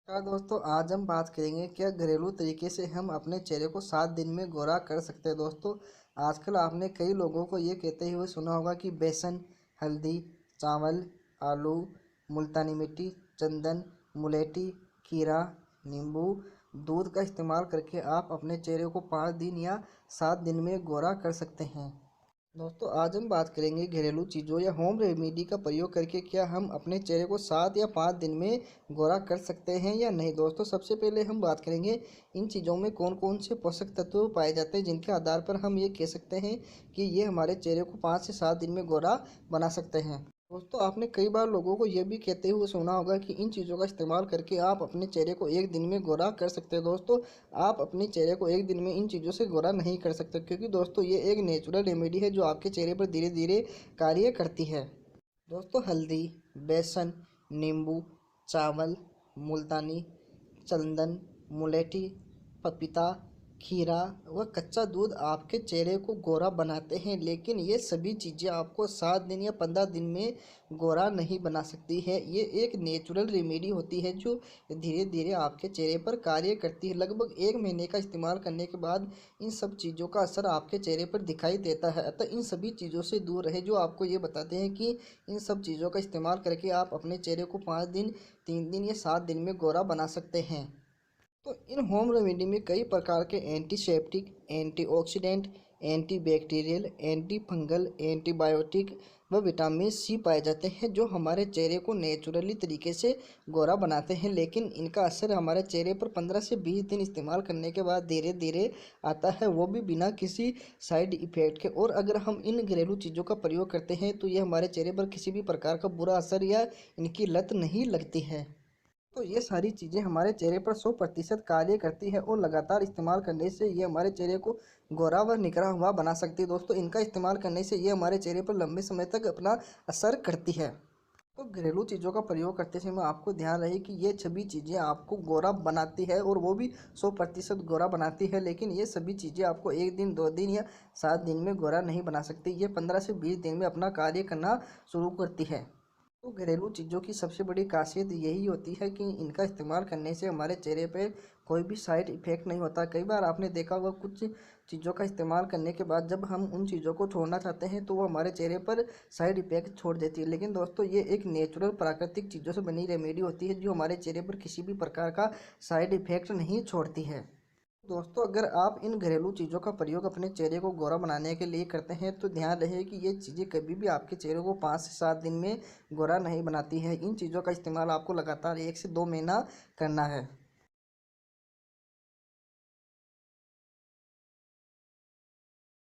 दोस्तों आज हम बात करेंगे क्या घरेलू तरीके से हम अपने चेहरे को 7 दिन में गोरा कर सकते हैं। दोस्तों आजकल आपने कई लोगों को ये कहते हुए सुना होगा कि बेसन, हल्दी, चावल, आलू, मुल्तानी मिट्टी, चंदन, मुलेठी, खीरा, नींबू, दूध का इस्तेमाल करके आप अपने चेहरे को 5 दिन या 7 दिन में गोरा कर सकते हैं। दोस्तों आज हम बात करेंगे घरेलू चीज़ों या होम रेमेडी का प्रयोग करके क्या हम अपने चेहरे को 7 या 5 दिन में गोरा कर सकते हैं या नहीं। दोस्तों सबसे पहले हम बात करेंगे इन चीज़ों में कौन कौन से पोषक तत्व पाए जाते हैं जिनके आधार पर हम ये कह सकते हैं कि ये हमारे चेहरे को 5 से 7 दिन में गोरा बना सकते हैं। दोस्तों आपने कई बार लोगों को यह भी कहते हुए सुना होगा कि इन चीज़ों का इस्तेमाल करके आप अपने चेहरे को 1 दिन में गोरा कर सकते हैं। दोस्तों आप अपने चेहरे को 1 दिन में इन चीज़ों से गोरा नहीं कर सकते क्योंकि दोस्तों ये एक नेचुरल रेमेडी है जो आपके चेहरे पर धीरे धीरे कार्य करती है। दोस्तों हल्दी, बेसन, नींबू, चावल, मुल्तानी, चंदन, मुलेठी, पपीता, खीरा व कच्चा दूध आपके चेहरे को गोरा बनाते हैं, लेकिन ये सभी चीज़ें आपको 7 दिन या 15 दिन में गोरा नहीं बना सकती है। ये एक नेचुरल रेमेडी होती है जो धीरे धीरे आपके चेहरे पर कार्य करती है। लगभग 1 महीने का इस्तेमाल करने के बाद इन सब चीज़ों का असर आपके चेहरे पर दिखाई देता है। अतः इन सभी चीज़ों से दूर रहे जो आपको ये बताते हैं कि इन सब चीज़ों का इस्तेमाल करके आप अपने चेहरे को 5 दिन, 3 दिन या 7 दिन में गोरा बना सकते हैं। तो इन होम रेमेडी में कई प्रकार के antiseptic, antioxidant, antibacterial, anti fungal, antibiotic व विटामिन सी पाए जाते हैं जो हमारे चेहरे को नेचुरली तरीके से गोरा बनाते हैं, लेकिन इनका असर हमारे चेहरे पर 15 से 20 दिन इस्तेमाल करने के बाद धीरे धीरे आता है, वो भी बिना किसी साइड इफ़ेक्ट के। और अगर हम इन घरेलू चीज़ों का प्रयोग करते हैं तो ये हमारे चेहरे पर किसी भी प्रकार का बुरा असर या इनकी लत नहीं लगती है। तो ये सारी चीज़ें हमारे चेहरे पर 100% कार्य करती है और लगातार इस्तेमाल करने से ये हमारे चेहरे को गोरा व निखरा हुआ बना सकती है। दोस्तों इनका इस्तेमाल करने से ये हमारे चेहरे पर लंबे समय तक अपना असर करती है। तो घरेलू चीज़ों का प्रयोग करते समय आपको ध्यान रहे कि ये सभी चीज़ें आपको गोरा बनाती है और वो भी 100% गोरा बनाती है, लेकिन ये सभी चीज़ें आपको 1 दिन, 2 दिन या 7 दिन में गोरा नहीं बना सकती। ये 15 से 20 दिन में अपना कार्य करना शुरू करती है। तो घरेलू चीज़ों की सबसे बड़ी खासियत यही होती है कि इनका इस्तेमाल करने से हमारे चेहरे पे कोई भी साइड इफ़ेक्ट नहीं होता। कई बार आपने देखा होगा कुछ चीज़ों का इस्तेमाल करने के बाद जब हम उन चीज़ों को छोड़ना चाहते हैं तो वो हमारे चेहरे पर साइड इफ़ेक्ट छोड़ देती है, लेकिन दोस्तों ये एक नेचुरल प्राकृतिक चीज़ों से बनी रेमेडी होती है जो हमारे चेहरे पर किसी भी प्रकार का साइड इफ़ेक्ट नहीं छोड़ती है। दोस्तों अगर आप इन घरेलू चीज़ों का प्रयोग अपने चेहरे को गोरा बनाने के लिए करते हैं तो ध्यान रहे कि ये चीज़ें कभी भी आपके चेहरे को 5 से 7 दिन में गोरा नहीं बनाती है। इन चीज़ों का इस्तेमाल आपको लगातार 1 से 2 महीना करना है।